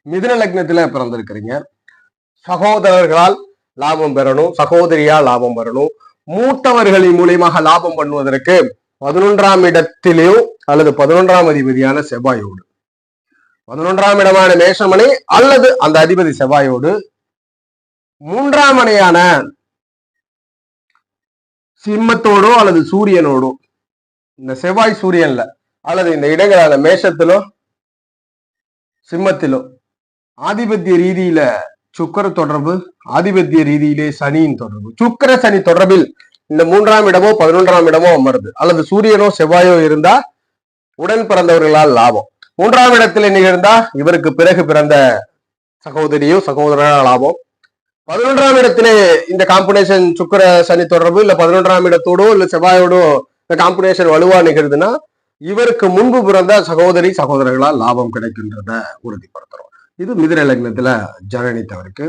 மிதுன லக்னத்துல பிறந்திருக்கிறீங்க. சகோதரர்களால் லாபம் பெறணும், சகோதரியால் லாபம் பெறணும், மூத்தவர்களின் மூலியமாக லாபம் பண்ணுவதற்கு 11ஆம் இடத்திலேயோ அல்லது 11ஆம் அதிபதியான செவ்வாயோடு, 11ஆம் இடமான மேஷமனை அல்லது அந்த அதிபதி செவ்வாயோடு 3ஆம் மனையான சிம்மத்தோடோ அல்லது சூரியனோடோ, இந்த செவ்வாய் சூரியன்ல அல்லது இந்த இடங்களான மேஷத்திலோ சிம்மத்திலோ ஆதிபத்திய ரீதியில சுக்கர தொடர்பு, ஆதிபத்திய ரீதியிலே சனியின் தொடர்பு, சுக்கர சனி தொடர்பில் இந்த 3ஆம் இடமோ 11ஆம் இடமோ அமருது அல்லது சூரியனோ செவ்வாயோ இருந்தா உடன் பிறந்தவர்களால் லாபம். 3ஆம் இடத்துல நிகழ்ந்தா இவருக்கு பிறகு பிறந்த சகோதரியோ சகோதரனால் லாபம். 11ஆம் இடத்திலே இந்த காம்பினேஷன் சுக்கர சனி தொடர்பு இல்ல 11ஆம் இடத்தோடோ இல்ல செவ்வாயோடோ இந்த காம்பினேஷன் வலுவா நிகழ்துன்னா இவருக்கு முன்பு பிறந்த சகோதரி சகோதரர்களால் லாபம் கிடைக்கின்றத உறுதிப்படுத்துறோம். இது மிதுன லக்னத்துல ஜனனித்தவருக்கு.